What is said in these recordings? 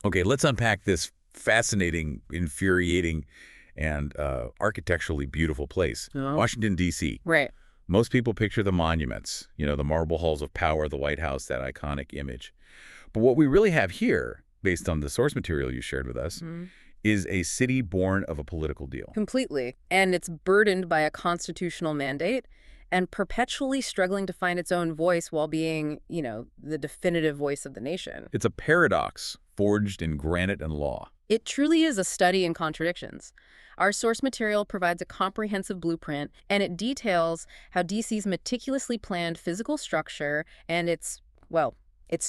Okay, let's unpack this fascinating, infuriating, and architecturally beautiful place. Oh, Washington, D.C. right. Most people picture the monuments, the marble halls of power, the White House, that iconic image. But what we really have here, based on the source material you shared with us, Mhm. is a city born of a political deal. Completely. And it's burdened by a constitutional mandate and perpetually struggling to find its own voice while being, the definitive voice of the nation. It's a paradox forged in granite and law. It truly is a study in contradictions. Our source material provides a comprehensive blueprint, and it details how DC's meticulously planned physical structure and its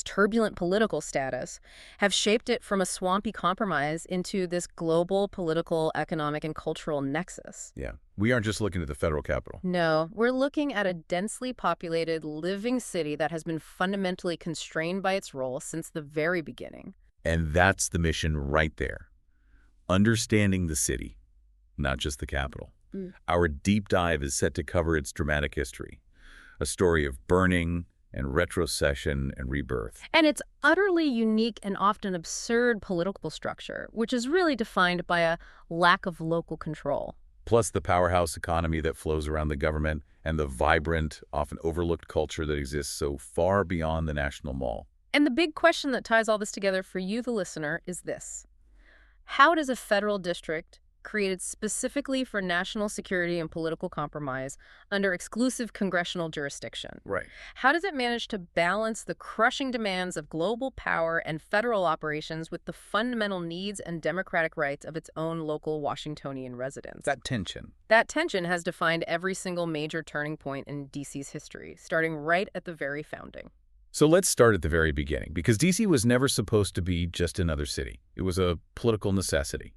turbulent political status have shaped it from a swampy compromise into this global political, economic, and cultural nexus. Yeah, we aren't just looking at the federal capital. No, we're looking at a densely populated, living city that has been fundamentally constrained by its role since the very beginning. And that's the mission right there. Understanding the city, not just the capital. Mm. Our deep dive is set to cover its dramatic history, a story of burning and retrocession and rebirth. And its utterly unique and often absurd political structure, which is really defined by a lack of local control. Plus the powerhouse economy that flows around the government and the vibrant, often overlooked culture that exists so far beyond the National Mall. And the big question that ties all this together for you, the listener, is this. How does a federal district created specifically for national security and political compromise under exclusive congressional jurisdiction? Right. How does it manage to balance the crushing demands of global power and federal operations with the fundamental needs and democratic rights of its own local Washingtonian residents? That tension. That tension has defined every single major turning point in D.C.'s history, starting right at the very founding. So let's start at the very beginning, because D.C. was never supposed to be just another city. It was a political necessity.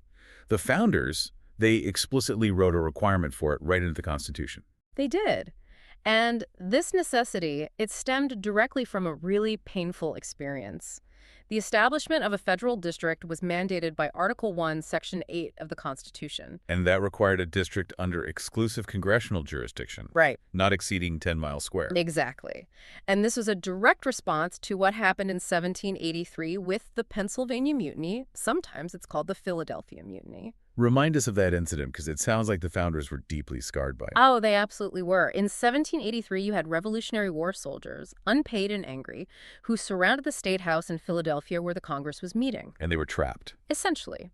The founders, they explicitly wrote a requirement for it right into the Constitution. They did. And this necessity, it stemmed directly from a really painful experience. The establishment of a federal district was mandated by Article 1, Section 8 of the Constitution. And that required a district under exclusive congressional jurisdiction, Right. not exceeding 10 miles square. Exactly. And this was a direct response to what happened in 1783 with the Pennsylvania Mutiny. Sometimes it's called the Philadelphia Mutiny. Remind us of that incident, because it sounds like the founders were deeply scarred by it. Oh, they absolutely were. In 1783, you had Revolutionary War soldiers, unpaid and angry, who surrounded the State House in Philadelphia where the Congress was meeting. And they were trapped. Essentially.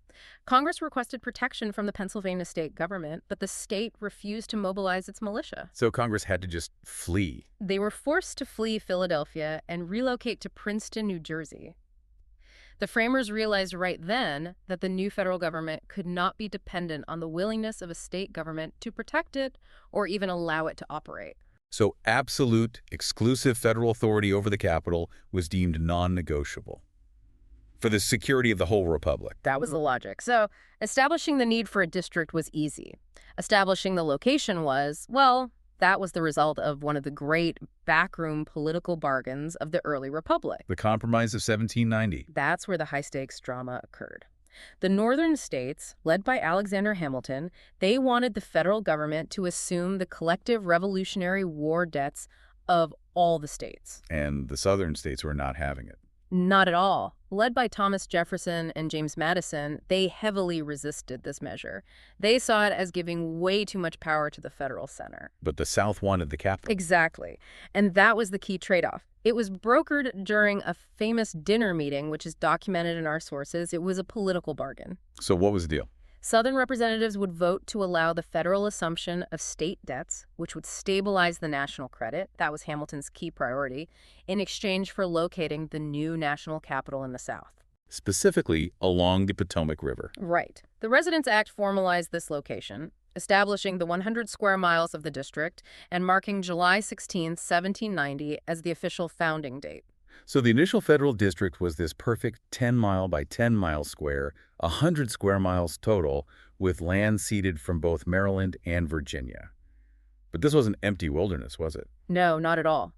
Congress requested protection from the Pennsylvania state government, but the state refused to mobilize its militia. So Congress had to just flee. They were forced to flee Philadelphia and relocate to Princeton, New Jersey. The framers realized right then that the new federal government could not be dependent on the willingness of a state government to protect it or even allow it to operate. So absolute, exclusive federal authority over the capital was deemed non-negotiable for the security of the whole republic. That was the logic. So establishing the need for a district was easy. Establishing the location was, well, that was the result of one of the great backroom political bargains of the early republic. The Compromise of 1790. That's where the high-stakes drama occurred. The northern states, led by Alexander Hamilton, they wanted the federal government to assume the collective Revolutionary War debts of all the states. And the southern states were not having it. Not at all. Led by Thomas Jefferson and James Madison, they heavily resisted this measure. They saw it as giving way too much power to the federal center. But the South wanted the capital. Exactly. And that was the key trade-off. It was brokered during a famous dinner meeting, which is documented in our sources. It was a political bargain. So what was the deal? Southern representatives would vote to allow the federal assumption of state debts, which would stabilize the national credit. That was Hamilton's key priority, in exchange for locating the new national capital in the South. Specifically along the Potomac River. Right. The Residence Act formalized this location, establishing the 100 square miles of the district and marking July 16, 1790 as the official founding date. So the initial federal district was this perfect 10-mile by 10-mile square, 100 square miles total, with land ceded from both Maryland and Virginia. But this wasn't empty wilderness, was it? No, not at all.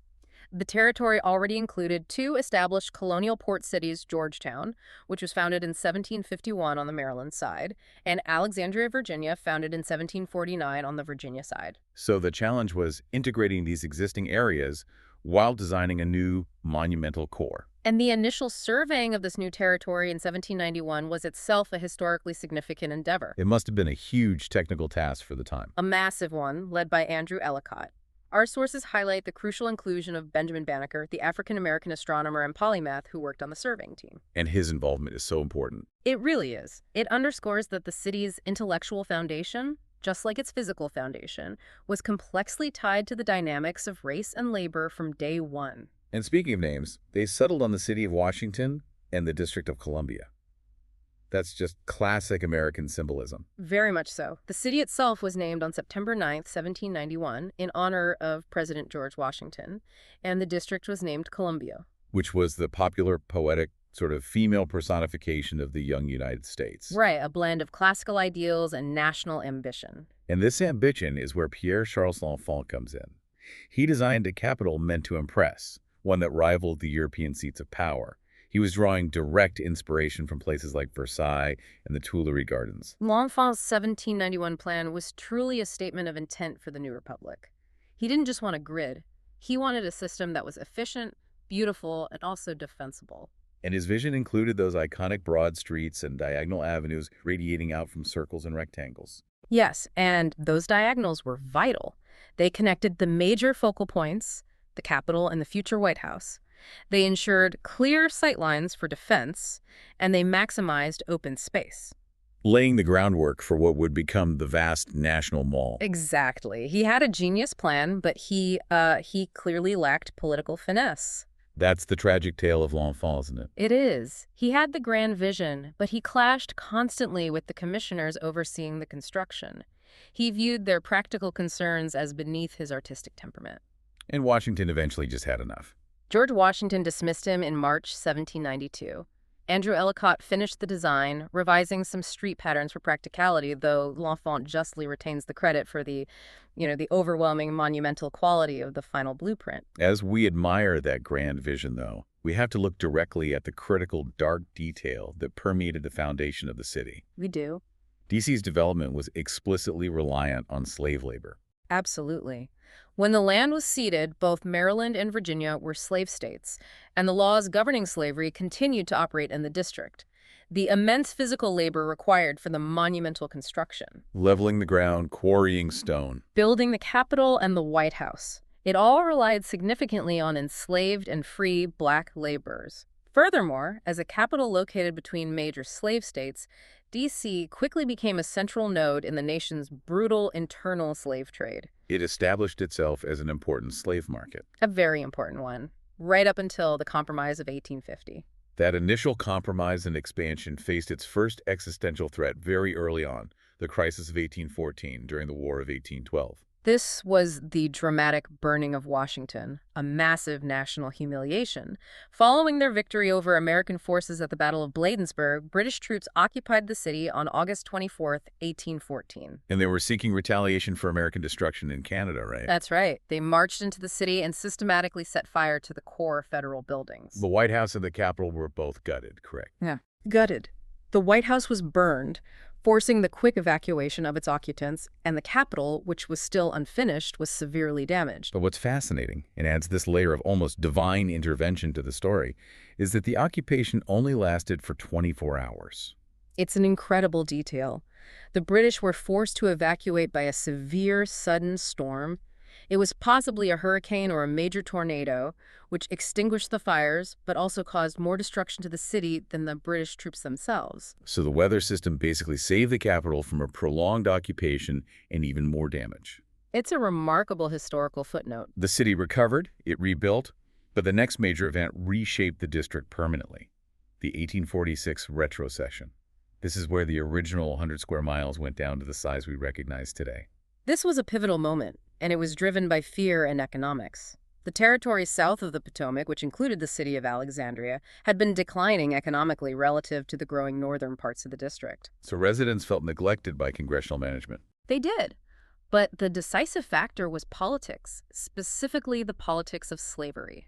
The territory already included two established colonial port cities, Georgetown, which was founded in 1751 on the Maryland side, and Alexandria, Virginia, founded in 1749 on the Virginia side. So the challenge was integrating these existing areas while designing a new monumental core. And the initial surveying of this new territory in 1791 was itself a historically significant endeavor. It must have been a huge technical task for the time. A massive one, led by Andrew Ellicott. Our sources highlight the crucial inclusion of Benjamin Banneker, the African-American astronomer and polymath who worked on the surveying team. And his involvement is so important. It really is. It underscores that the city's intellectual foundation, just like its physical foundation, was complexly tied to the dynamics of race and labor from day one. And speaking of names, they settled on the city of Washington and the District of Columbia. That's just classic American symbolism. Very much so. The city itself was named on September 9th, 1791, in honor of President George Washington, and the district was named Columbia. Which was the popular, poetic, sort of female personification of the young United States. Right, a blend of classical ideals and national ambition. And this ambition is where Pierre-Charles L'Enfant comes in. He designed a capital meant to impress, one that rivaled the European seats of power. He was drawing direct inspiration from places like Versailles and the Tuileries Gardens. L'Enfant's 1791 plan was truly a statement of intent for the new republic. He didn't just want a grid. He wanted a system that was efficient, beautiful, and also defensible. And his vision included those iconic broad streets and diagonal avenues radiating out from circles and rectangles. Yes, and those diagonals were vital. They connected the major focal points, the Capitol and the future White House. They ensured clear sightlines for defense, and they maximized open space. Laying the groundwork for what would become the vast National Mall. Exactly. He had a genius plan, but he clearly lacked political finesse. That's the tragic tale of L'Enfant, isn't it? It is. He had the grand vision, but he clashed constantly with the commissioners overseeing the construction. He viewed their practical concerns as beneath his artistic temperament. And Washington eventually just had enough. George Washington dismissed him in March 1792. Andrew Ellicott finished the design, revising some street patterns for practicality, though L'Enfant justly retains the credit for the overwhelming monumental quality of the final blueprint. As we admire that grand vision, though, we have to look directly at the critical dark detail that permeated the foundation of the city. We do. D.C.'s development was explicitly reliant on slave labor. Absolutely. When the land was ceded, both Maryland and Virginia were slave states, and the laws governing slavery continued to operate in the district. The immense physical labor required for the monumental construction, Leveling the ground, quarrying stone. building the Capitol and the White House, it all relied significantly on enslaved and free black laborers. Furthermore, as a capital located between major slave states, D.C. quickly became a central node in the nation's brutal internal slave trade. It established itself as an important slave market. A very important one, right up until the Compromise of 1850. That initial compromise and expansion faced its first existential threat very early on, the crisis of 1814 during the War of 1812. This was the dramatic burning of Washington, a massive national humiliation. Following their victory over American forces at the Battle of Bladensburg, British troops occupied the city on August 24, 1814. And they were seeking retaliation for American destruction in Canada, right? That's right. They marched into the city and systematically set fire to the core federal buildings. The White House and the Capitol were both gutted, correct? Yeah. Gutted. The White House was burned, forcing the quick evacuation of its occupants, and the Capitol, which was still unfinished, was severely damaged. But what's fascinating, and adds this layer of almost divine intervention to the story, is that the occupation only lasted for 24 hours. It's an incredible detail. The British were forced to evacuate by a severe, sudden storm. It was possibly a hurricane or a major tornado, which extinguished the fires, but also caused more destruction to the city than the British troops themselves. So the weather system basically saved the capital from a prolonged occupation and even more damage. It's a remarkable historical footnote. The city recovered, it rebuilt, but the next major event reshaped the district permanently, the 1846 retrocession. This is where the original 100 square miles went down to the size we recognize today. This was a pivotal moment, and it was driven by fear and economics. The territory south of the Potomac, which included the city of Alexandria, had been declining economically relative to the growing northern parts of the district. So residents felt neglected by congressional management. They did. But the decisive factor was politics, specifically the politics of slavery.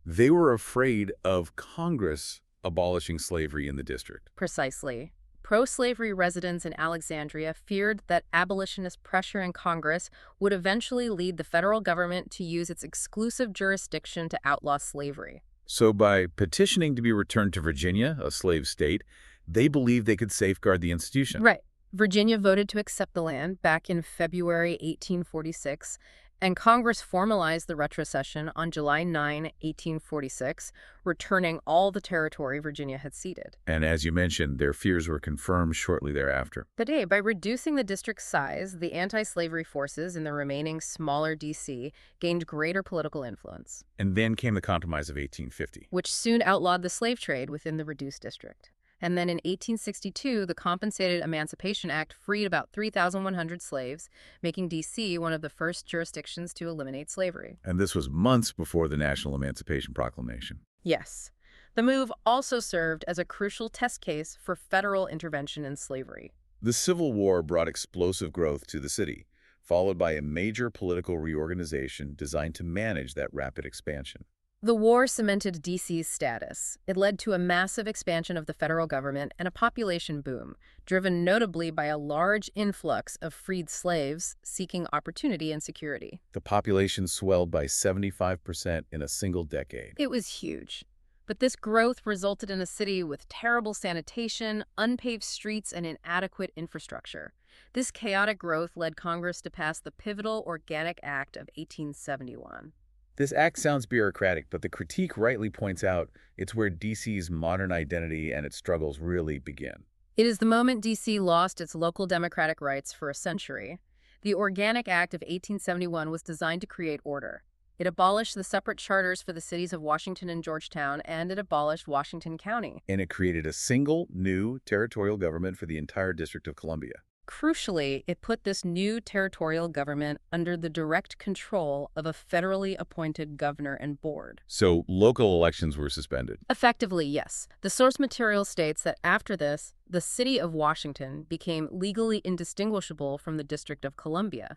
They were afraid of Congress abolishing slavery in the district. Precisely. pro-slavery residents in Alexandria feared that abolitionist pressure in Congress would eventually lead the federal government to use its exclusive jurisdiction to outlaw slavery. So by petitioning to be returned to Virginia, a slave state, they believed they could safeguard the institution. Right. Virginia voted to accept the land back in February 1846, and Congress formalized the retrocession on July 9, 1846, returning all the territory Virginia had ceded. And as you mentioned, their fears were confirmed shortly thereafter. Today, by reducing the district's size, the anti-slavery forces in the remaining smaller D.C. gained greater political influence, And then came the Compromise of 1850. which soon outlawed the slave trade within the reduced district. And then in 1862, the Compensated Emancipation Act freed about 3,100 slaves, making D.C. one of the first jurisdictions to eliminate slavery. And this was months before the National Emancipation Proclamation. Yes. The move also served as a crucial test case for federal intervention in slavery. The Civil War brought explosive growth to the city, followed by a major political reorganization designed to manage that rapid expansion. The war cemented D.C.'s status. It led to a massive expansion of the federal government and a population boom, driven notably by a large influx of freed slaves seeking opportunity and security. The population swelled by 75% in a single decade. It was huge. But this growth resulted in a city with terrible sanitation, unpaved streets, and inadequate infrastructure. This chaotic growth led Congress to pass the pivotal Organic Act of 1871. This act sounds bureaucratic, but the critique rightly points out it's where D.C.'s modern identity and its struggles really begin. It is the moment D.C. lost its local democratic rights for a century. The Organic Act of 1871 was designed to create order. It abolished the separate charters for the cities of Washington and Georgetown, and it abolished Washington County. And it created a single, new territorial government for the entire District of Columbia. Crucially, it put this new territorial government under the direct control of a federally appointed governor and board. So local elections were suspended. Effectively, yes. The source material states that after this, the city of Washington became legally indistinguishable from the District of Columbia,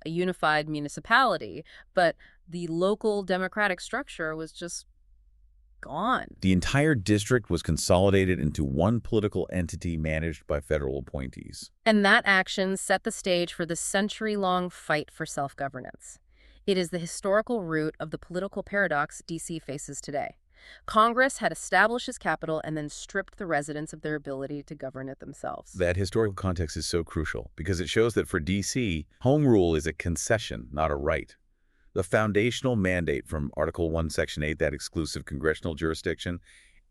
a unified municipality, but the local democratic structure was just gone. The entire district was consolidated into one political entity managed by federal appointees. And that action set the stage for the century-long fight for self-governance. It is the historical root of the political paradox D.C. faces today. Congress had established its capital and then stripped the residents of their ability to govern it themselves. That historical context is so crucial because it shows that for D.C., home rule is a concession, not a right. The foundational mandate from Article 1, Section 8, that exclusive congressional jurisdiction,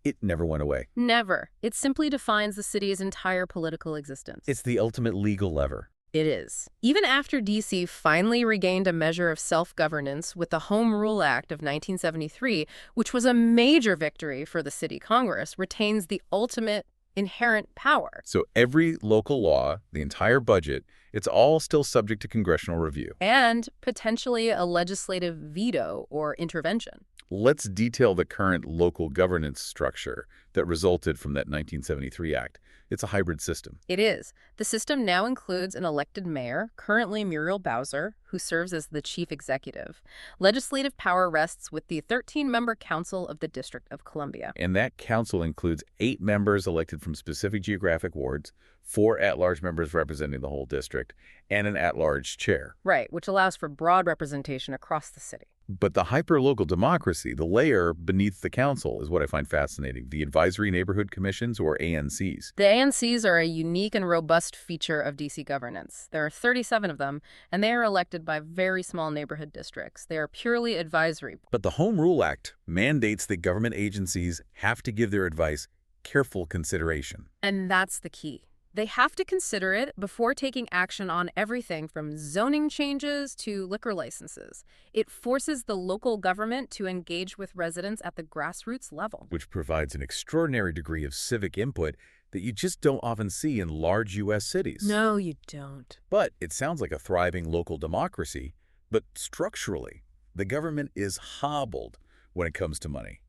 it never went away. Never. It simply defines the city's entire political existence. It's the ultimate legal lever. It is. Even after D.C. finally regained a measure of self-governance with the Home Rule Act of 1973, which was a major victory for the city, Congress retains the ultimate inherent power. So every local law, the entire budget, it's all still subject to congressional review. And potentially a legislative veto or intervention. Let's detail the current local governance structure that resulted from that 1973 act. It's a hybrid system. It is. The system now includes an elected mayor, currently Muriel Bowser, who serves as the chief executive. Legislative power rests with the 13-member Council of the District of Columbia. And that council includes 8 members elected from specific geographic wards, 4 at-large members representing the whole district, and an at-large chair. Right, which allows for broad representation across the city. But the hyper-local democracy, the layer beneath the council, is what I find fascinating. The Advisory Neighborhood Commissions, or ANCs. The ANCs are a unique and robust feature of D.C. governance. There are 37 of them, and they are elected by very small neighborhood districts. They are purely advisory. But the Home Rule Act mandates that government agencies have to give their advice careful consideration. And that's the key. They have to consider it before taking action on everything from zoning changes to liquor licenses. It forces the local government to engage with residents at the grassroots level. Which provides an extraordinary degree of civic input that you just don't often see in large U.S. cities. No, you don't. But it sounds like a thriving local democracy. But structurally, the government is hobbled when it comes to money.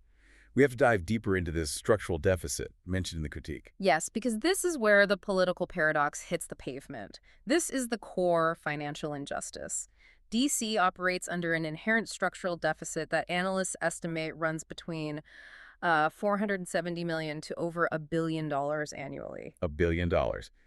We have to dive deeper into this structural deficit mentioned in the critique. Yes, because this is where the political paradox hits the pavement. This is the core financial injustice. D.C. operates under an inherent structural deficit that analysts estimate runs between $470 million to over $1 billion annually. $1 billion.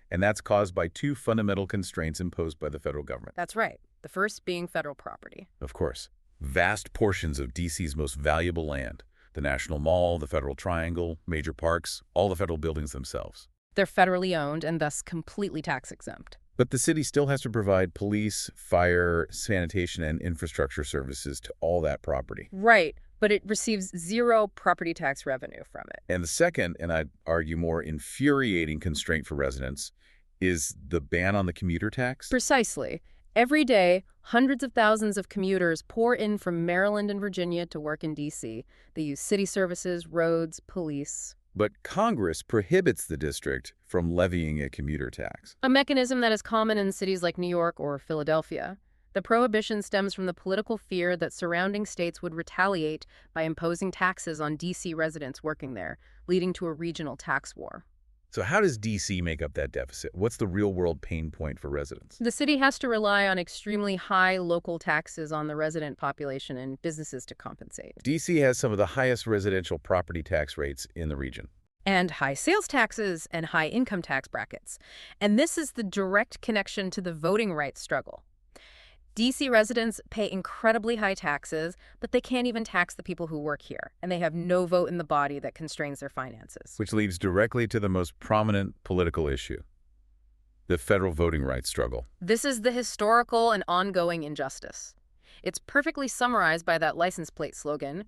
And that's caused by two fundamental constraints imposed by the federal government. That's right. The first being federal property. Of course, vast portions of D.C.'s most valuable land, the National Mall, the Federal Triangle, major parks, all the federal buildings themselves. They're federally owned and thus completely tax exempt. But the city still has to provide police, fire, sanitation, and infrastructure services to all that property. Right, but it receives zero property tax revenue from it. And the second, and I'd argue more infuriating constraint for residents, is the ban on the commuter tax. Precisely. Every day, hundreds of thousands of commuters pour in from Maryland and Virginia to work in D.C. They use city services, roads, police. But Congress prohibits the district from levying a commuter tax. A mechanism that is common in cities like New York or Philadelphia. The prohibition stems from the political fear that surrounding states would retaliate by imposing taxes on D.C. residents working there, leading to a regional tax war. So how does D.C. make up that deficit? What's the real-world pain point for residents? The city has to rely on extremely high local taxes on the resident population and businesses to compensate. D.C. has some of the highest residential property tax rates in the region. And high sales taxes and high income tax brackets. And this is the direct connection to the voting rights struggle. D.C. residents pay incredibly high taxes, but they can't even tax the people who work here, and they have no vote in the body that constrains their finances. Which leads directly to the most prominent political issue, the federal voting rights struggle. This is the historical and ongoing injustice. It's perfectly summarized by that license plate slogan,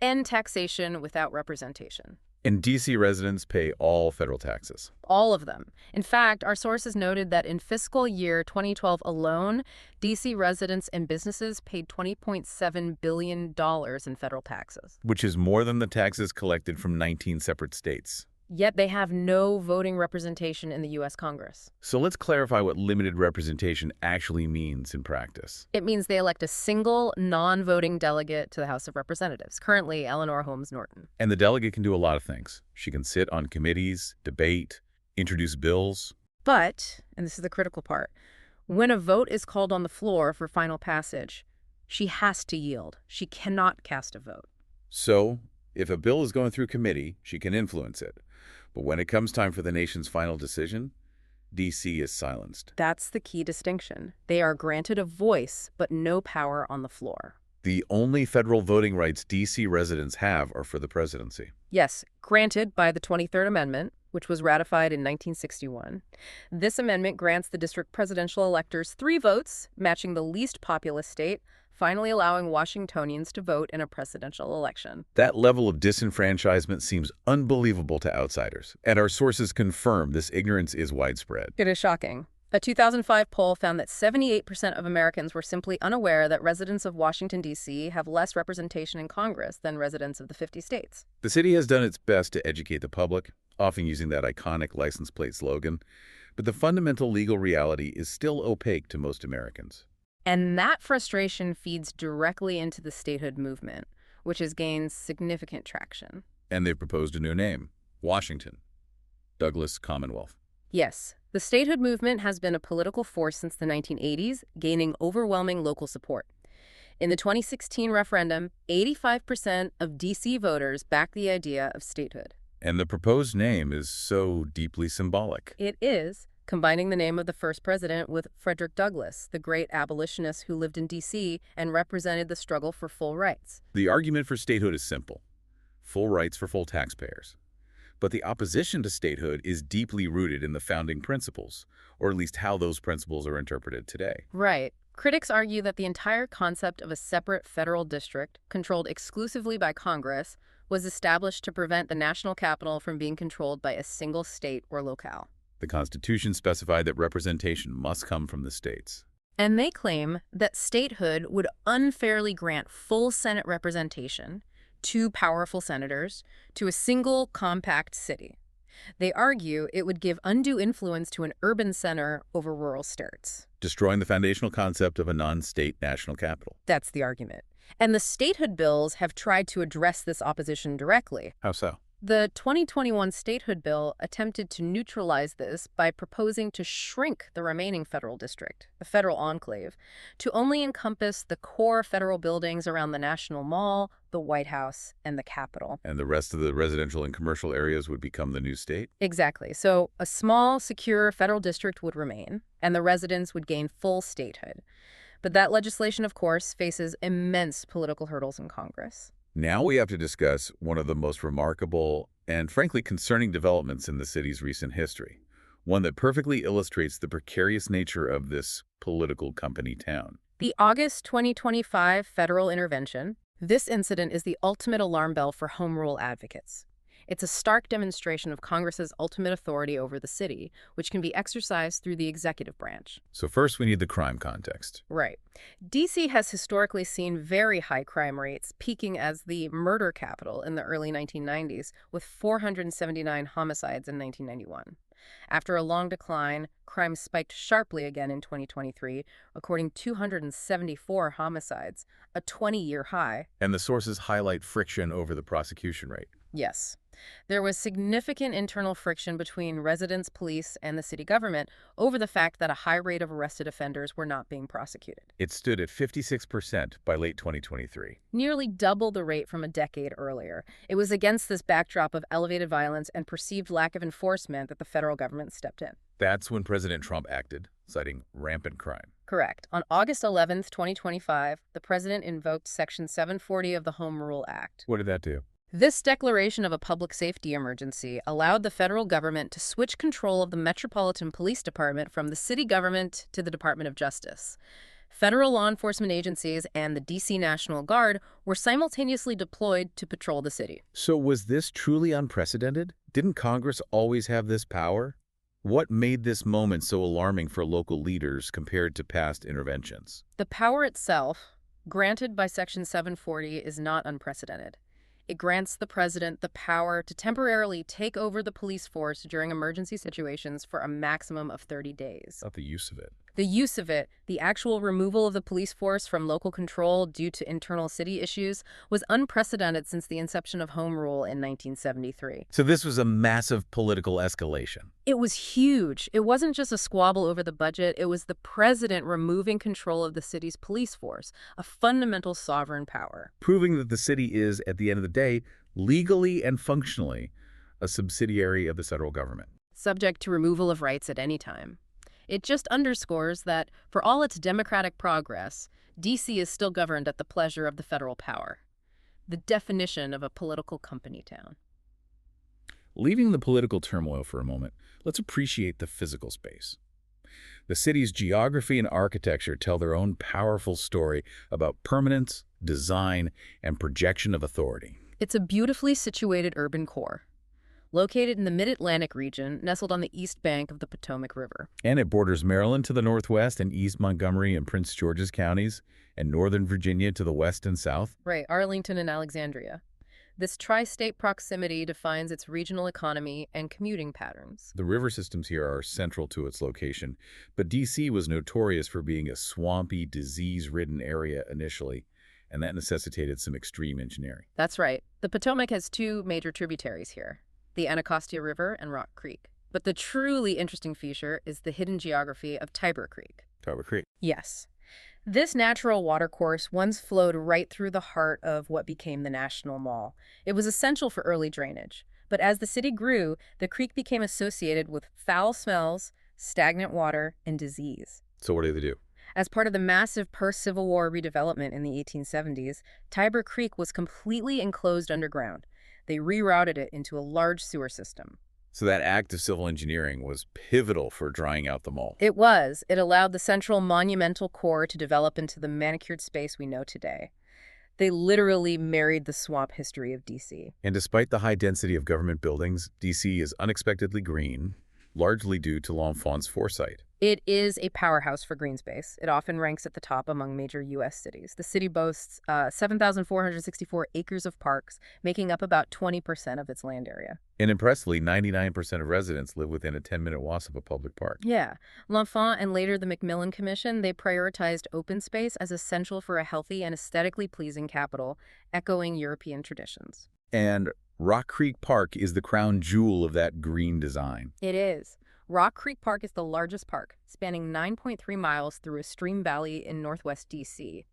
"End taxation without representation." And D.C. residents pay all federal taxes. All of them. In fact, our sources noted that in fiscal year 2012 alone, D.C. residents and businesses paid $20.7 billion in federal taxes. Which is more than the taxes collected from 19 separate states. Yet they have no voting representation in the U.S. Congress. So let's clarify what limited representation actually means in practice. It means they elect a single, non-voting delegate to the House of Representatives, currently Eleanor Holmes Norton. And the delegate can do a lot of things. She can sit on committees, debate, introduce bills. But, and this is the critical part, when a vote is called on the floor for final passage, she has to yield. She cannot cast a vote. So, if a bill is going through committee, she can influence it. But when it comes time for the nation's final decision, D.C. is silenced. That's the key distinction. They are granted a voice, but no power on the floor. The only federal voting rights D.C. residents have are for the presidency. Yes, granted by the 23rd Amendment, which was ratified in 1961. This amendment grants the district presidential electors 3 votes, matching the least populous state, finally allowing Washingtonians to vote in a presidential election. That level of disenfranchisement seems unbelievable to outsiders, and our sources confirm this ignorance is widespread. It is shocking. A 2005 poll found that 78% of Americans were simply unaware that residents of Washington, D.C. have less representation in Congress than residents of the 50 states. The city has done its best to educate the public, often using that iconic license plate slogan, but the fundamental legal reality is still opaque to most Americans. And that frustration feeds directly into the statehood movement, which has gained significant traction. And they've proposed a new name, Washington, Douglas Commonwealth. Yes, the statehood movement has been a political force since the 1980s, gaining overwhelming local support. In the 2016 referendum, 85% of D.C. voters backed the idea of statehood. And the proposed name is so deeply symbolic. It is, combining the name of the first president with Frederick Douglass, the great abolitionist who lived in D.C. and represented the struggle for full rights. The argument for statehood is simple: full rights for full taxpayers. But the opposition to statehood is deeply rooted in the founding principles, or at least how those principles are interpreted today. Right. Critics argue that the entire concept of a separate federal district, controlled exclusively by Congress, was established to prevent the national capital from being controlled by a single state or locale. The Constitution specified that representation must come from the states. And they claim that statehood would unfairly grant full Senate representation, 2 powerful senators, to a single compact city. They argue it would give undue influence to an urban center over rural states, Destroying the foundational concept of a non-state national capital. That's the argument. And the statehood bills have tried to address this opposition directly. How so? The 2021 statehood bill attempted to neutralize this by proposing to shrink the remaining federal district, the federal enclave, to only encompass the core federal buildings around the National Mall, the White House, and the Capitol. And the rest of the residential and commercial areas would become the new state? Exactly. So a small, secure federal district would remain, and the residents would gain full statehood. But that legislation, of course, faces immense political hurdles in Congress. Now we have to discuss one of the most remarkable and frankly concerning developments in the city's recent history, one that perfectly illustrates the precarious nature of this political company town. The August 2025 federal intervention. This incident is the ultimate alarm bell for home rule advocates. It's a stark demonstration of Congress's ultimate authority over the city, which can be exercised through the executive branch. So first we need the crime context. Right. D.C. has historically seen very high crime rates, peaking as the murder capital in the early 1990s, with 479 homicides in 1991. After a long decline, crime spiked sharply again in 2023, recording 274 homicides, a 20-year high. And the sources highlight friction over the prosecution rate. Yes. There was significant internal friction between residents, police, and the city government over the fact that a high rate of arrested offenders were not being prosecuted. It stood at 56% by late 2023. Nearly double the rate from a decade earlier. It was against this backdrop of elevated violence and perceived lack of enforcement that the federal government stepped in. That's when President Trump acted, citing rampant crime. Correct. On August 11th, 2025, the president invoked Section 740 of the Home Rule Act. What did that do? This declaration of a public safety emergency allowed the federal government to switch control of the Metropolitan Police Department from the city government to the Department of Justice. Federal law enforcement agencies and the D.C. National Guard were simultaneously deployed to patrol the city. So was this truly unprecedented? Didn't Congress always have this power? What made this moment so alarming for local leaders compared to past interventions? The power itself, granted by Section 740, is not unprecedented. It grants the president the power to temporarily take over the police force during emergency situations for a maximum of 30 days. Not the use of it. The use of it, the actual removal of the police force from local control due to internal city issues, was unprecedented since the inception of Home Rule in 1973. So this was a massive political escalation. It was huge. It wasn't just a squabble over the budget. It was the president removing control of the city's police force, a fundamental sovereign power. Proving that the city is, at the end of the day, legally and functionally a subsidiary of the federal government. Subject to removal of rights at any time. It just underscores that, for all its democratic progress, D.C. is still governed at the pleasure of the federal power. The definition of a political company town. Leaving the political turmoil for a moment, let's appreciate the physical space. The city's geography and architecture tell their own powerful story about permanence, design, and projection of authority. It's a beautifully situated urban core, located in the Mid-Atlantic region, nestled on the east bank of the Potomac River. And it borders Maryland to the northwest and East Montgomery and Prince George's counties, and Northern Virginia to the west and south. Right, Arlington and Alexandria. This tri-state proximity defines its regional economy and commuting patterns. The river systems here are central to its location, but D.C. was notorious for being a swampy, disease-ridden area initially, and that necessitated some extreme engineering. That's right. The Potomac has two major tributaries here, the Anacostia River and Rock Creek. But the truly interesting feature is the hidden geography of Tiber Creek. Tiber Creek. Yes. This natural watercourse once flowed right through the heart of what became the National Mall. It was essential for early drainage. But as the city grew, the creek became associated with foul smells, stagnant water, and disease. So what did they do? As part of the massive post-Civil War redevelopment in the 1870s, Tiber Creek was completely enclosed underground. They rerouted it into a large sewer system. So that act of civil engineering was pivotal for drying out the mall. It was. It allowed the central monumental core to develop into the manicured space we know today. They literally married the swamp history of D.C. And despite the high density of government buildings, D.C. is unexpectedly green, largely due to L'Enfant's foresight. It is a powerhouse for green space. It often ranks at the top among major U.S. cities. The city boasts 7,464 acres of parks, making up about 20% of its land area. And impressively, 99% of residents live within a 10-minute walk of a public park. Yeah. L'Enfant and later the Macmillan Commission, they prioritized open space as essential for a healthy and aesthetically pleasing capital, echoing European traditions. And Rock Creek Park is the crown jewel of that green design. It is. Rock Creek Park is the largest park, spanning 9.3 miles through a stream valley in northwest D.C.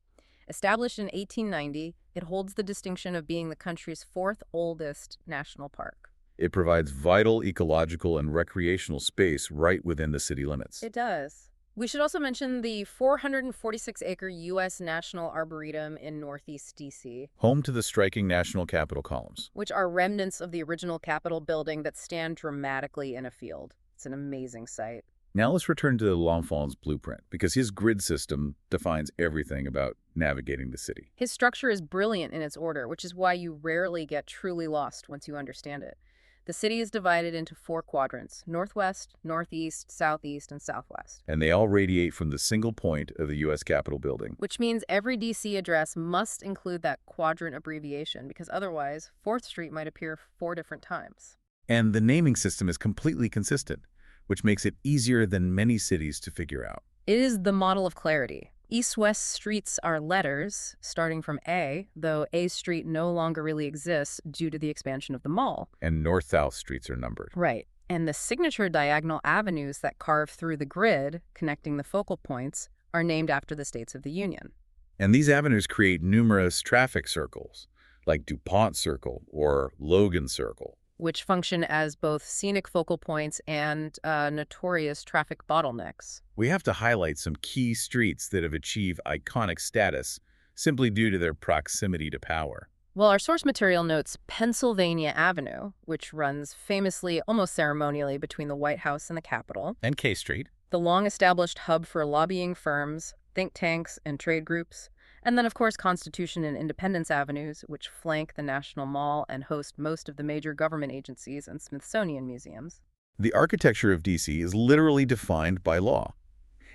Established in 1890, it holds the distinction of being the country's fourth oldest national park. It provides vital ecological and recreational space right within the city limits. It does. We should also mention the 446-acre U.S. National Arboretum in northeast D.C., Home to the striking National Capitol columns. which are remnants of the original Capitol building that stand dramatically in a field. It's an amazing sight. Now let's return to L'Enfant's blueprint, because his grid system defines everything about navigating the city. His structure is brilliant in its order, which is why you rarely get truly lost once you understand it. The city is divided into 4 quadrants: northwest, northeast, southeast, and southwest. And they all radiate from the single point of the U.S. Capitol building. Which means every DC address must include that quadrant abbreviation, because otherwise 4th Street might appear 4 different times. And the naming system is completely consistent, which makes it easier than many cities to figure out. It is the model of clarity. East-west streets are letters, starting from A, though A Street no longer really exists due to the expansion of the mall. And north-south streets are numbered. Right. And the signature diagonal avenues that carve through the grid, connecting the focal points, are named after the states of the Union. And these avenues create numerous traffic circles, like DuPont Circle or Logan Circle, which function as both scenic focal points and notorious traffic bottlenecks. We have to highlight some key streets that have achieved iconic status simply due to their proximity to power. Well, our source material notes Pennsylvania Avenue, which runs famously, almost ceremonially, between the White House and the Capitol. And K Street. The long-established hub for lobbying firms, think tanks, and trade groups. And then, of course, Constitution and Independence Avenues, which flank the National Mall and host most of the major government agencies and Smithsonian museums. The architecture of D.C. is literally defined by law.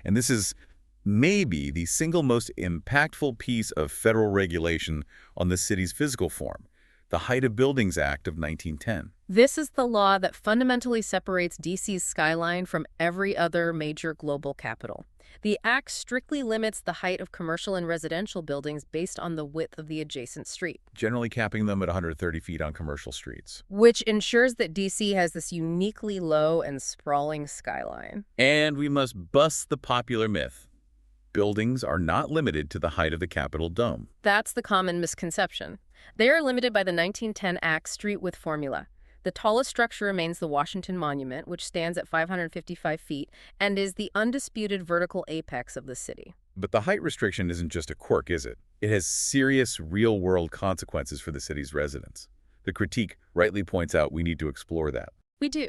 And this is maybe the single most impactful piece of federal regulation on the city's physical form, the Height of Buildings Act of 1910. This is the law that fundamentally separates D.C.'s skyline from every other major global capital. The act strictly limits the height of commercial and residential buildings based on the width of the adjacent street, generally capping them at 130 feet on commercial streets. which ensures that D.C. has this uniquely low and sprawling skyline. And we must bust the popular myth. Buildings are not limited to the height of the Capitol dome. That's the common misconception. They are limited by the 1910 Act street width formula. The tallest structure remains the Washington Monument, which stands at 555 feet and is the undisputed vertical apex of the city. But the height restriction isn't just a quirk, is it? It has serious real-world consequences for the city's residents. The critique rightly points out we need to explore that. We do.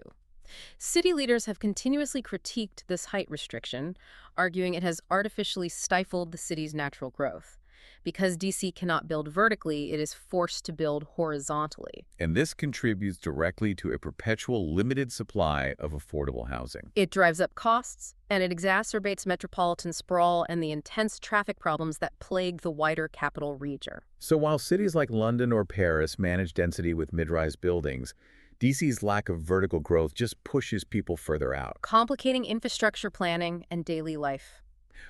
City leaders have continuously critiqued this height restriction, arguing it has artificially stifled the city's natural growth. Because D.C. cannot build vertically, it is forced to build horizontally. And this contributes directly to a perpetual limited supply of affordable housing. It drives up costs, and it exacerbates metropolitan sprawl and the intense traffic problems that plague the wider capital region. So while cities like London or Paris manage density with mid-rise buildings, D.C.'s lack of vertical growth just pushes people further out, complicating infrastructure planning and daily life.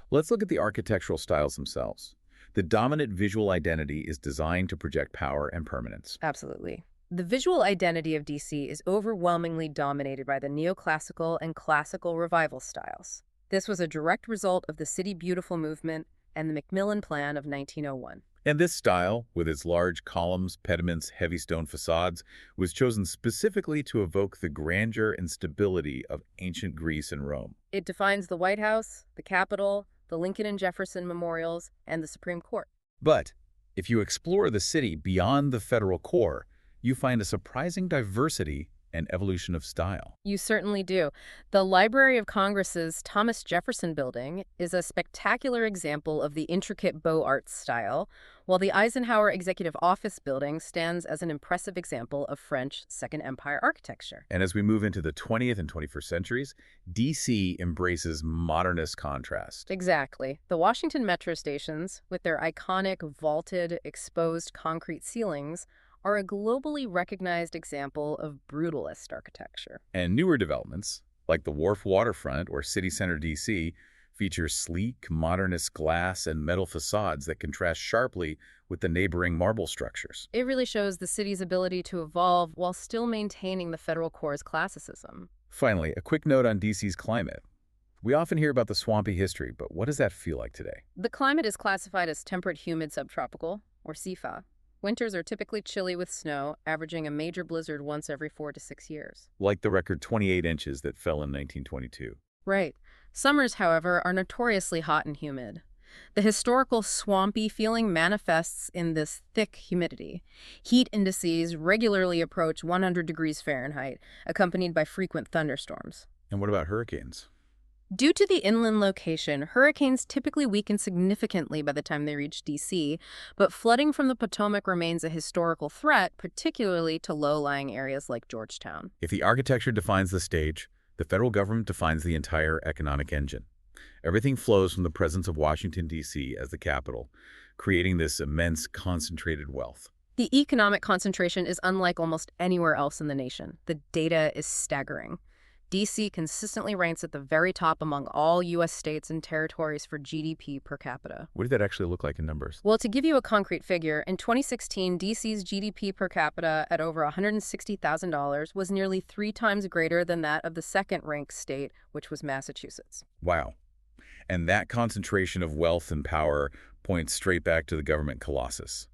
Let's look at the architectural styles themselves. The dominant visual identity is designed to project power and permanence. Absolutely. The visual identity of D.C. is overwhelmingly dominated by the neoclassical and classical revival styles. This was a direct result of the City Beautiful movement and the Macmillan Plan of 1901. And this style, with its large columns, pediments, heavy stone facades, was chosen specifically to evoke the grandeur and stability of ancient Greece and Rome. It defines the White House, the Capitol, the Lincoln and Jefferson memorials, and the Supreme Court. But if you explore the city beyond the federal core, you find a surprising diversity and evolution of style. You certainly do. The Library of Congress's Thomas Jefferson Building is a spectacular example of the intricate Beaux Arts style, while the Eisenhower Executive Office Building stands as an impressive example of French Second Empire architecture. And as we move into the 20th and 21st centuries, D.C. embraces modernist contrast. Exactly. The Washington metro stations, with their iconic vaulted, exposed concrete ceilings, are a globally recognized example of brutalist architecture. And newer developments, like the Wharf Waterfront or City Center D.C., features sleek, modernist glass and metal facades that contrast sharply with the neighboring marble structures. It really shows the city's ability to evolve while still maintaining the federal core's classicism. Finally, a quick note on DC's climate. We often hear about the swampy history, but what does that feel like today? The climate is classified as temperate humid subtropical, or CFA. Winters are typically chilly with snow, averaging a major blizzard once every 4 to 6 years. Like the record 28 inches that fell in 1922. Right. Summers, however, are notoriously hot and humid. The historical swampy feeling manifests in this thick humidity. Heat indices regularly approach 100 degrees Fahrenheit, accompanied by frequent thunderstorms. And what about hurricanes? Due to the inland location, hurricanes typically weaken significantly by the time they reach D.C., but flooding from the Potomac remains a historical threat, particularly to low-lying areas like Georgetown. If the architecture defines the stage, the federal government defines the entire economic engine. Everything flows from the presence of Washington, D.C. as the capital, creating this immense concentrated wealth. The economic concentration is unlike almost anywhere else in the nation. The data is staggering. D.C. consistently ranks at the very top among all U.S. states and territories for GDP per capita. What did that actually look like in numbers? Well, to give you a concrete figure, in 2016, D.C.'s GDP per capita at over $160,000 was nearly 3 times greater than that of the second-ranked state, which was Massachusetts. Wow. And that concentration of wealth and power points straight back to the government colossus.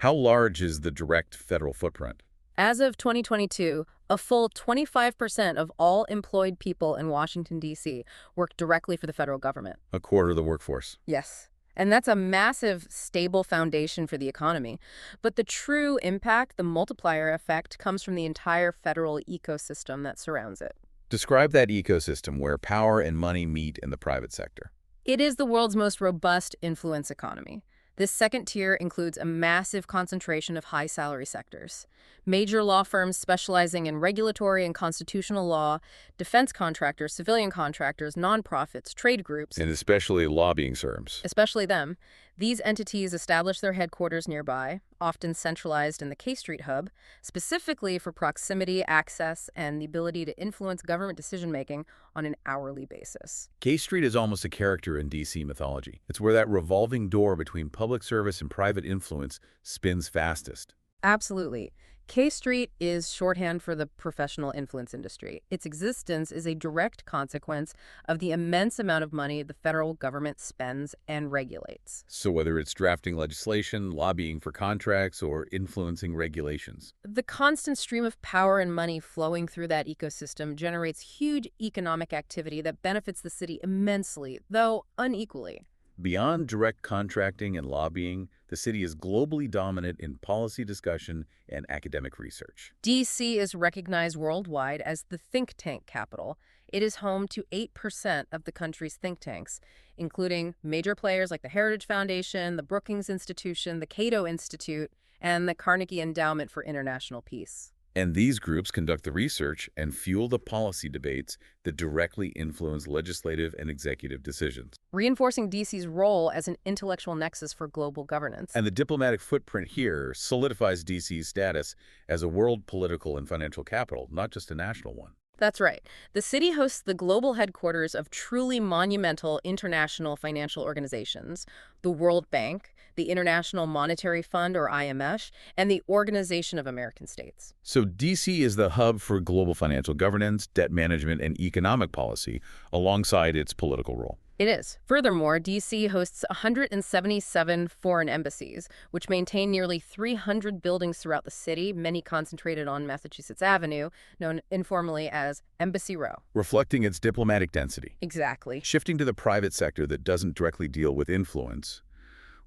How large is the direct federal footprint? As of 2022, a full 25% of all employed people in Washington, D.C. work directly for the federal government. A quarter of the workforce. Yes. And that's a massive, stable foundation for the economy. But the true impact, the multiplier effect, comes from the entire federal ecosystem that surrounds it. Describe that ecosystem where power and money meet in the private sector. It is the world's most robust influence economy. This second tier includes a massive concentration of high-salary sectors. Major law firms specializing in regulatory and constitutional law, defense contractors, civilian contractors, nonprofits, trade groups, And especially lobbying firms. especially them. These entities establish their headquarters nearby, often centralized in the K Street hub, specifically for proximity, access, and the ability to influence government decision-making on an hourly basis. K Street is almost a character in DC mythology. It's where that revolving door between public service and private influence spins fastest. Absolutely. K Street is shorthand for the professional influence industry. Its existence is a direct consequence of the immense amount of money the federal government spends and regulates. So whether it's drafting legislation, lobbying for contracts, or influencing regulations. The constant stream of power and money flowing through that ecosystem generates huge economic activity that benefits the city immensely, though unequally. Beyond direct contracting and lobbying, the city is globally dominant in policy discussion and academic research. D.C. is recognized worldwide as the think tank capital. It is home to 8% of the country's think tanks, including major players like the Heritage Foundation, the Brookings Institution, the Cato Institute, and the Carnegie Endowment for International Peace. And these groups conduct the research and fuel the policy debates that directly influence legislative and executive decisions. Reinforcing D.C.'s role as an intellectual nexus for global governance. And the diplomatic footprint here solidifies DC's status as a world political and financial capital, not just a national one. That's right. The city hosts the global headquarters of truly monumental international financial organizations, the World Bank, the International Monetary Fund, or IMF, and the Organization of American States. So DC is the hub for global financial governance, debt management, and economic policy, alongside its political role. It is. Furthermore, D.C. hosts 177 foreign embassies, which maintain nearly 300 buildings throughout the city, many concentrated on Massachusetts Avenue, known informally as Embassy Row. Reflecting its diplomatic density. Exactly. Shifting to the private sector that doesn't directly deal with influence,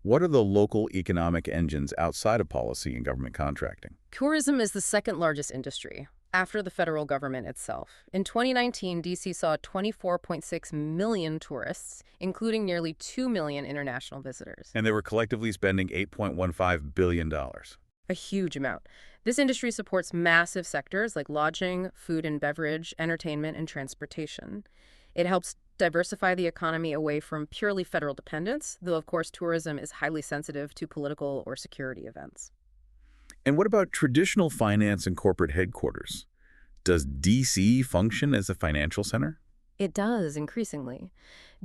what are the local economic engines outside of policy and government contracting? Tourism is the second largest industry, after the federal government itself. In 2019, D.C. saw 24.6 million tourists, including nearly 2 million international visitors. And they were collectively spending $8.15 billion. A huge amount. This industry supports massive sectors like lodging, food and beverage, entertainment, and transportation. It helps diversify the economy away from purely federal dependence, though, of course, tourism is highly sensitive to political or security events. And what about traditional finance and corporate headquarters? Does DC function as a financial center? It does, increasingly.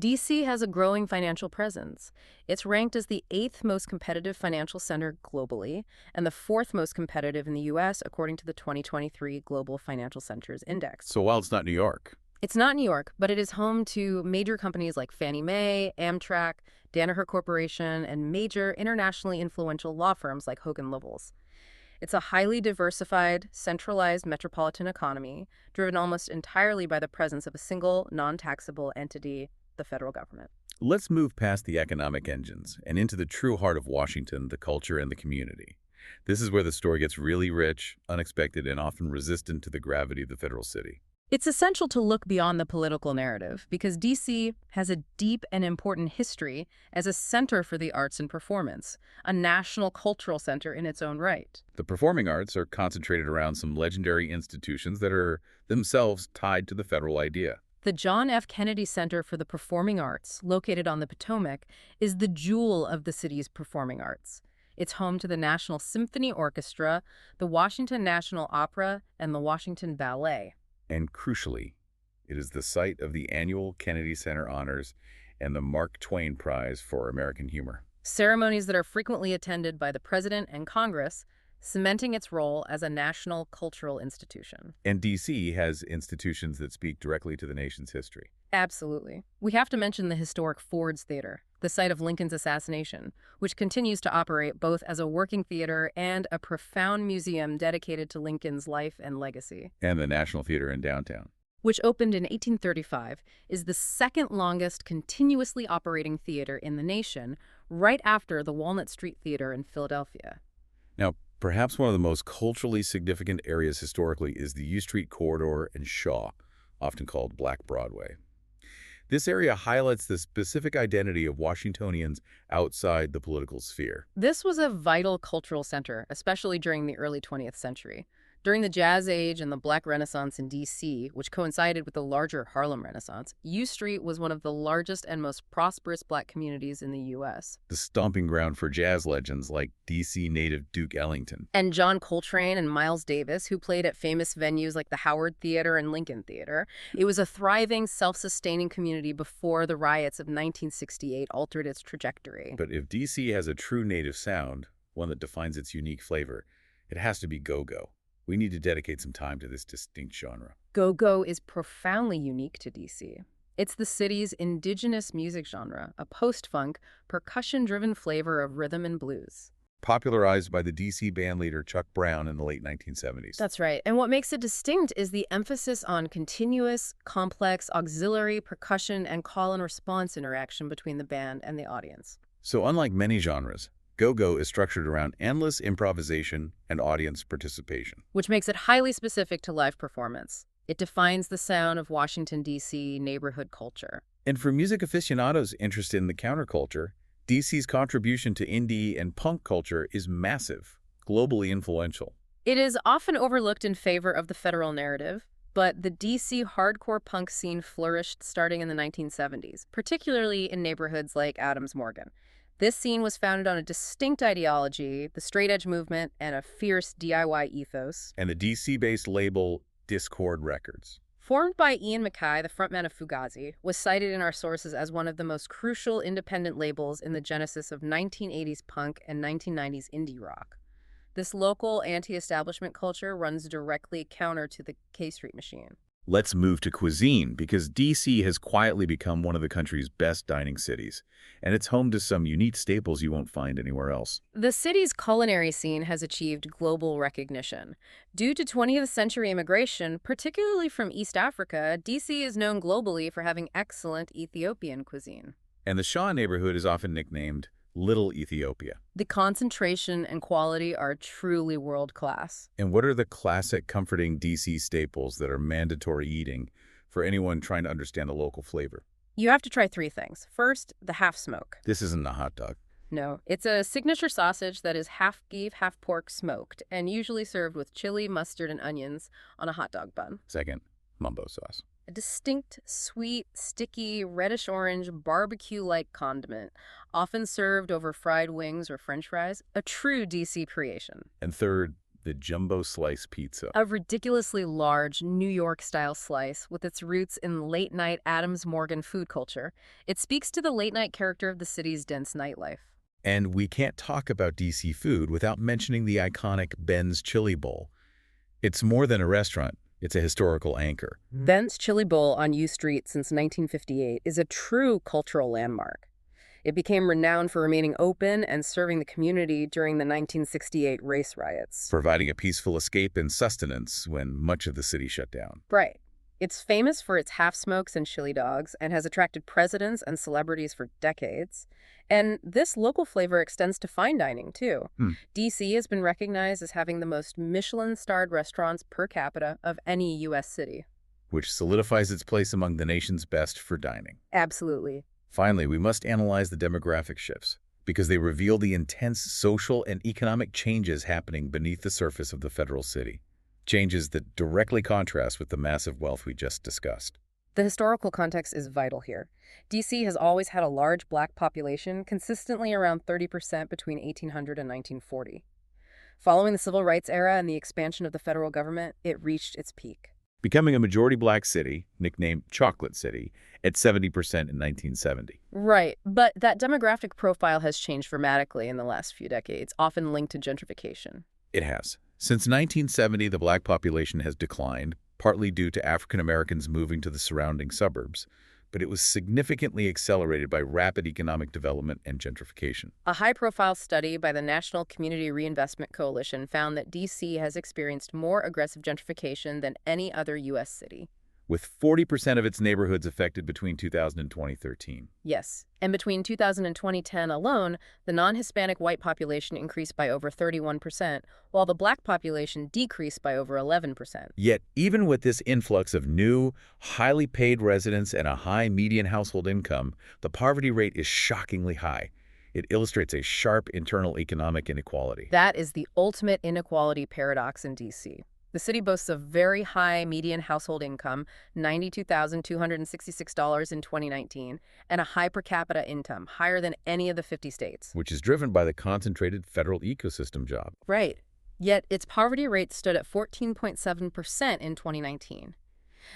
DC has a growing financial presence. It's ranked as the eighth most competitive financial center globally and the fourth most competitive in the U.S., according to the 2023 Global Financial Centers Index. So while it's not New York, It's not New York, but it is home to major companies like Fannie Mae, Amtrak, Danaher Corporation, and major internationally influential law firms like Hogan Lovells. It's a highly diversified, centralized metropolitan economy, driven almost entirely by the presence of a single, non-taxable entity, the federal government. let's move past the economic engines and into the true heart of Washington, the culture and the community. This is where the story gets really rich, unexpected, and often resistant to the gravity of the federal city. It's essential to look beyond the political narrative because D.C. has a deep and important history as a center for the arts and performance, a national cultural center in its own right. The performing arts are concentrated around some legendary institutions that are themselves tied to the federal idea. The John F. Kennedy Center for the Performing Arts, located on the Potomac, is the jewel of the city's performing arts. It's home to the National Symphony Orchestra, the Washington National Opera, and the Washington Ballet. And crucially, it is the site of the annual Kennedy Center Honors and the Mark Twain Prize for American Humor. Ceremonies that are frequently attended by the President and Congress, cementing its role as a national cultural institution. And D.C. has institutions that speak directly to the nation's history. Absolutely. We have to mention the historic Ford's Theater, the site of Lincoln's assassination, which continues to operate both as a working theater and a profound museum dedicated to Lincoln's life and legacy. And the National Theater in downtown. Which opened in 1835, is the second longest continuously operating theater in the nation, right after the Walnut Street Theater in Philadelphia. Now, perhaps one of the most culturally significant areas historically is the U Street Corridor and Shaw, often called Black Broadway. This area highlights the specific identity of Washingtonians outside the political sphere. This was a vital cultural center, especially during the early 20th century. During the Jazz Age and the Black Renaissance in D.C., which coincided with the larger Harlem Renaissance, U Street was one of the largest and most prosperous Black communities in the U.S. The stomping ground for jazz legends like D.C. native Duke Ellington. And John Coltrane and Miles Davis, who played at famous venues like the Howard Theater and Lincoln Theater. It was a thriving, self-sustaining community before the riots of 1968 altered its trajectory. But if D.C. has a true native sound, one that defines its unique flavor, it has to be go-go. We need to dedicate some time to this distinct genre. Go-go is profoundly unique to D.C. It's the city's indigenous music genre, a post-funk, percussion-driven flavor of rhythm and blues. Popularized by the D.C. bandleader Chuck Brown in the late 1970s. That's right. And what makes it distinct is the emphasis on continuous, complex, auxiliary, percussion, and call and response interaction between the band and the audience. So unlike many genres, go-go is structured around endless improvisation and audience participation. Which makes it highly specific to live performance. It defines the sound of Washington, D.C. neighborhood culture. And for music aficionados interested in the counterculture, D.C.'s contribution to indie and punk culture is massive, globally influential. It is often overlooked in favor of the federal narrative, but the D.C. hardcore punk scene flourished starting in the 1970s, particularly in neighborhoods like Adams Morgan. This scene was founded on a distinct ideology, the straight edge movement, and a fierce DIY ethos. And the DC-based label Discord Records. Formed by Ian MacKaye, the frontman of Fugazi, was cited in our sources as one of the most crucial independent labels in the genesis of 1980s punk and 1990s indie rock. This local anti-establishment culture runs directly counter to the K Street machine. Let's move to cuisine, because D.C. has quietly become one of the country's best dining cities, and it's home to some unique staples you won't find anywhere else. The city's culinary scene has achieved global recognition. Due to 20th century immigration, particularly from East Africa, D.C. is known globally for having excellent Ethiopian cuisine. And the Shaw neighborhood is often nicknamed Little Ethiopia. The concentration and quality are truly world-class. And what are the classic comforting D.C. staples that are mandatory eating for anyone trying to understand the local flavor? You have to try three things. First, the half-smoke. This isn't a hot dog. No, it's a signature sausage that is half beef, half pork smoked, and usually served with chili, mustard, and onions on a hot dog bun. Second, mumbo sauce. A distinct, sweet, sticky, reddish-orange, barbecue-like condiment, often served over fried wings or French fries, a true D.C. creation. And third, the jumbo slice pizza. A ridiculously large New York-style slice with its roots in late-night Adams Morgan food culture, it speaks to the late-night character of the city's dense nightlife. And we can't talk about DC food without mentioning the iconic Ben's Chili Bowl. It's more than a restaurant, it's a historical anchor. Ben's Chili Bowl on U Street since 1958 is a true cultural landmark. It became renowned for remaining open and serving the community during the 1968 race riots. Providing a peaceful escape and sustenance when much of the city shut down. Right. It's famous for its half-smokes and chili dogs and has attracted presidents and celebrities for decades. And this local flavor extends to fine dining, too. D.C. has been recognized as having the most Michelin-starred restaurants per capita of any U.S. city. Which solidifies its place among the nation's best for dining. Absolutely. Finally, we must analyze the demographic shifts, because they reveal the intense social and economic changes happening beneath the surface of the federal city. Changes that directly contrast with the massive wealth we just discussed. The historical context is vital here. D.C. has always had a large black population, consistently around 30% between 1800 and 1940. Following the Civil Rights era and the expansion of the federal government, it reached its peak. Becoming a majority black city, nicknamed Chocolate City, at 70% in 1970. Right, but that demographic profile has changed dramatically in the last few decades, often linked to gentrification. It has. Since 1970, the black population has declined, partly due to African Americans moving to the surrounding suburbs, but it was significantly accelerated by rapid economic development and gentrification. A high-profile study by the National Community Reinvestment Coalition found that D.C. has experienced more aggressive gentrification than any other U.S. city. With 40% of its neighborhoods affected between 2000 and 2013. Yes, and between 2000 and 2010 alone, the non-Hispanic white population increased by over 31%, while the black population decreased by over 11%. Yet, even with this influx of new, highly paid residents and a high median household income, the poverty rate is shockingly high. It illustrates a sharp internal economic inequality. That is the ultimate inequality paradox in D.C. The city boasts a very high median household income, $92,266 in 2019, and a high per capita income, higher than any of the 50 states. Which is driven by the concentrated federal ecosystem job. Right. Yet its poverty rate stood at 14.7% in 2019.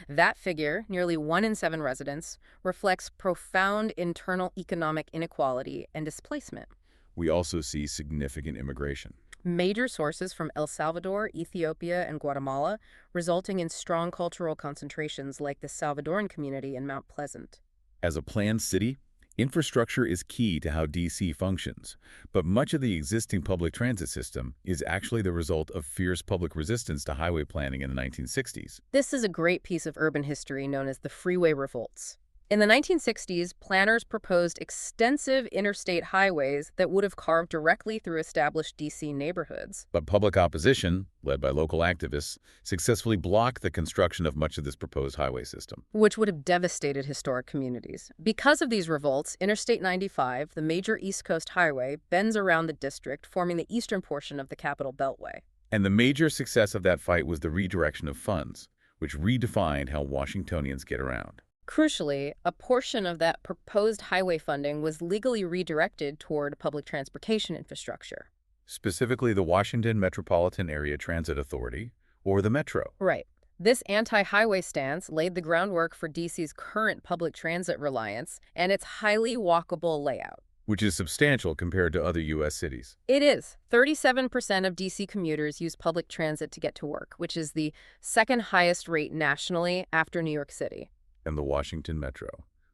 That figure, nearly 1 in 7 residents, reflects profound internal economic inequality and displacement. We also see significant immigration. Major sources from El Salvador, Ethiopia, and Guatemala, resulting in strong cultural concentrations like the Salvadoran community in Mount Pleasant. As a planned city, infrastructure is key to how D.C. functions, but much of the existing public transit system is actually the result of fierce public resistance to highway planning in the 1960s. This is a great piece of urban history known as the freeway revolts. In the 1960s, planners proposed extensive interstate highways that would have carved directly through established D.C. neighborhoods. But public opposition, led by local activists, successfully blocked the construction of much of this proposed highway system. Which would have devastated historic communities. Because of these revolts, Interstate 95, the major East Coast highway, bends around the district, forming the eastern portion of the Capital Beltway. And the major success of that fight was the redirection of funds, which redefined how Washingtonians get around. Crucially, a portion of that proposed highway funding was legally redirected toward public transportation infrastructure. Specifically the Washington Metropolitan Area Transit Authority, or the Metro. Right. This anti-highway stance laid the groundwork for D.C.'s current public transit reliance and its highly walkable layout. Which is substantial compared to other U.S. cities. It is. 37% of D.C. commuters use public transit to get to work, which is the second highest rate nationally after New York City. And the Washington Metro,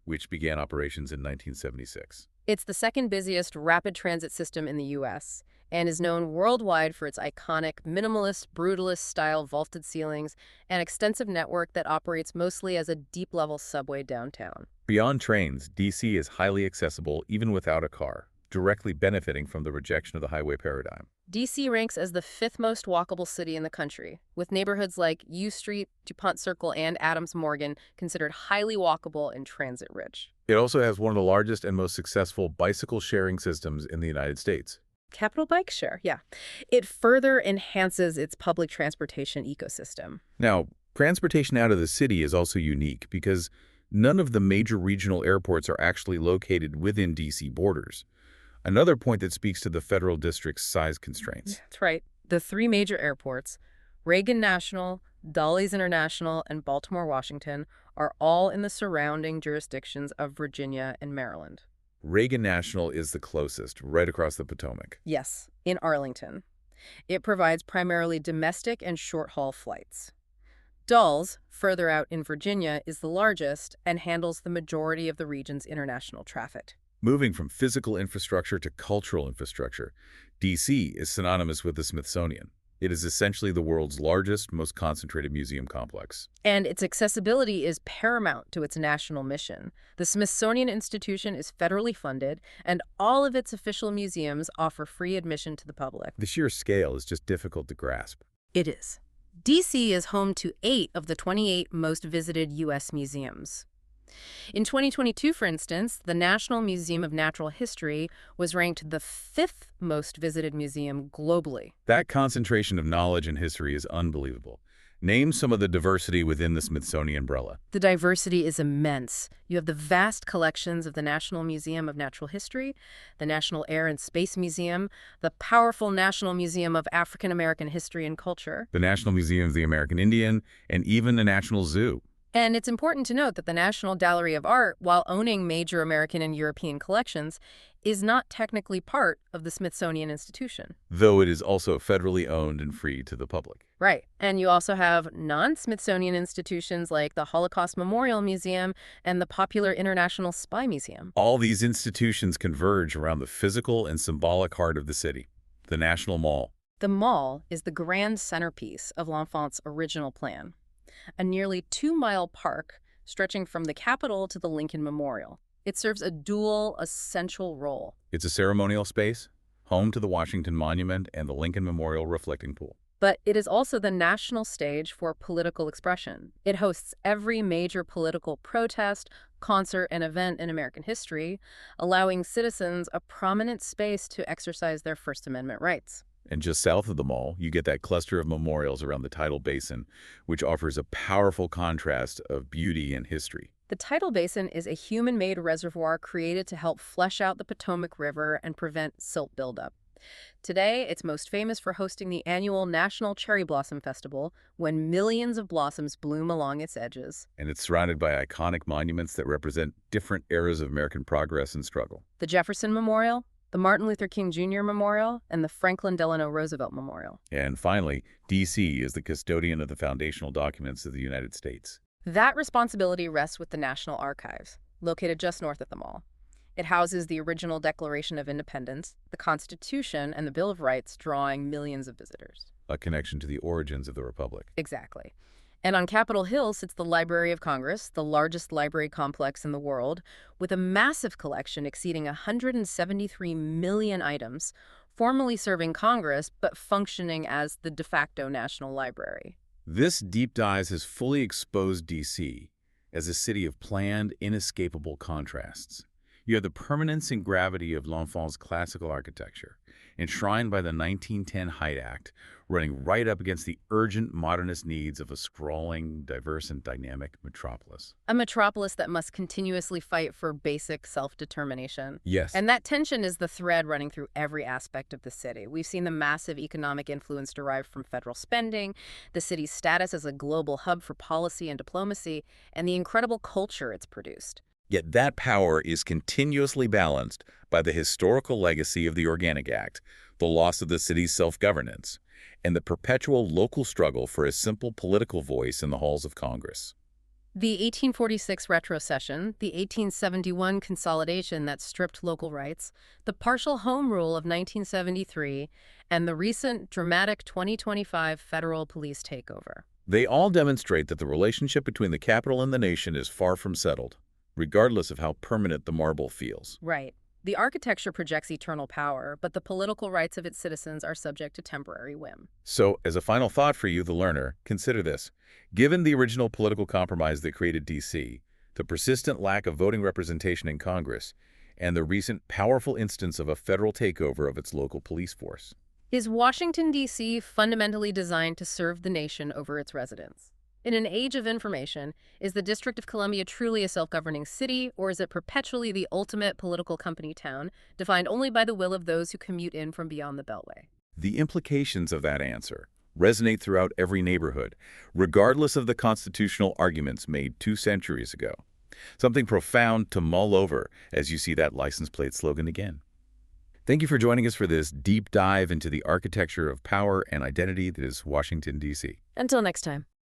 which began operations in 1976. It's the second busiest rapid transit system in the U.S. and is known worldwide for its iconic minimalist, brutalist-style vaulted ceilings and extensive network that operates mostly as a deep-level subway downtown. Beyond trains, D.C. is highly accessible even without a car, directly benefiting from the rejection of the highway paradigm. D.C. ranks as the 5th most walkable city in the country, with neighborhoods like U Street, DuPont Circle, and Adams Morgan considered highly walkable and transit-rich. It also has one of the largest and most successful bicycle sharing systems in the United States. Capital Bike Share, yeah. It further enhances its public transportation ecosystem. Now, transportation out of the city is also unique because none of the major regional airports are actually located within D.C. borders. Another point that speaks to the federal district's size constraints. That's right. The three major airports, Reagan National, Dulles International, and Baltimore, Washington, are all in the surrounding jurisdictions of Virginia and Maryland. Reagan National is the closest, right across the Potomac. Yes, in Arlington. It provides primarily domestic and short-haul flights. Dulles, further out in Virginia, is the largest and handles the majority of the region's international traffic. Moving from physical infrastructure to cultural infrastructure, D.C. is synonymous with the Smithsonian. It is essentially the world's largest, most concentrated museum complex. And its accessibility is paramount to its national mission. The Smithsonian Institution is federally funded, and all of its official museums offer free admission to the public. The sheer scale is just difficult to grasp. It is. D.C. is home to 8 of the 28 most visited U.S. museums. In 2022, for instance, the National Museum of Natural History was ranked the 5th most visited museum globally. That concentration of knowledge and history is unbelievable. Name some of the diversity within the Smithsonian umbrella. The diversity is immense. You have the vast collections of the National Museum of Natural History, the National Air and Space Museum, the powerful National Museum of African American History and Culture, The National Museum of the American Indian, and even the National Zoo. and it's important to note that the National Gallery of Art, while owning major American and European collections, is not technically part of the Smithsonian Institution. Though it is also federally owned and free to the public. Right. And you also have non-Smithsonian institutions like the Holocaust Memorial Museum and the popular International Spy Museum. All these institutions converge around the physical and symbolic heart of the city, the National Mall. The mall is the grand centerpiece of L'Enfant's original plan, a nearly 2-mile park stretching from the Capitol to the Lincoln Memorial. It serves a dual, essential role. It's a ceremonial space, home to the Washington Monument and the Lincoln Memorial reflecting pool. But it is also the national stage for political expression. It hosts every major political protest, concert, and event in American history, allowing citizens a prominent space to exercise their First Amendment rights. And just south of the mall, you get that cluster of memorials around the tidal basin, which offers a powerful contrast of beauty and history. The tidal basin is a human-made reservoir created to help flush out the Potomac River and prevent silt buildup. Today, it's most famous for hosting the annual National Cherry Blossom Festival, when millions of blossoms bloom along its edges. And it's surrounded by iconic monuments that represent different eras of American progress and struggle. The Jefferson Memorial, the Martin Luther King Jr. Memorial, and the Franklin Delano Roosevelt Memorial. And finally, D.C. is the custodian of the foundational documents of the United States. That responsibility rests with the National Archives, located just north of the mall. It houses the original Declaration of Independence, the Constitution, and the Bill of Rights, drawing millions of visitors. A connection to the origins of the Republic. Exactly. And on Capitol Hill sits the Library of Congress, the largest library complex in the world, with a massive collection exceeding 173 million items, formally serving Congress but functioning as the de facto national library. This deep dive has fully exposed D.C. as a city of planned, inescapable contrasts. You have the permanence and gravity of L'Enfant's classical architecture, enshrined by the 1910 Height Act, running right up against the urgent modernist needs of a sprawling, diverse, and dynamic metropolis. A metropolis that must continuously fight for basic self-determination. Yes. And that tension is the thread running through every aspect of the city. We've seen the massive economic influence derived from federal spending, the city's status as a global hub for policy and diplomacy, and the incredible culture it's produced. Yet that power is continuously balanced by the historical legacy of the Organic Act, the loss of the city's self-governance, and the perpetual local struggle for a simple political voice in the halls of Congress. The 1846 retrocession, the 1871 consolidation that stripped local rights, the partial Home Rule of 1973, and the recent dramatic 2025 federal police takeover. They all demonstrate that the relationship between the capital and the nation is far from settled, regardless of how permanent the marble feels. Right. The architecture projects eternal power, but the political rights of its citizens are subject to temporary whim. So, as a final thought for you, the learner, consider this. Given the original political compromise that created D.C., the persistent lack of voting representation in Congress, and the recent powerful instance of a federal takeover of its local police force. Is Washington, D.C. fundamentally designed to serve the nation over its residents? In an age of information, is the District of Columbia truly a self-governing city, or is it perpetually the ultimate political company town, defined only by the will of those who commute in from beyond the Beltway? The implications of that answer resonate throughout every neighborhood, regardless of the constitutional arguments made 2 centuries ago. Something profound to mull over as you see that license plate slogan again. Thank you for joining us for this deep dive into the architecture of power and identity that is Washington, D.C. Until next time.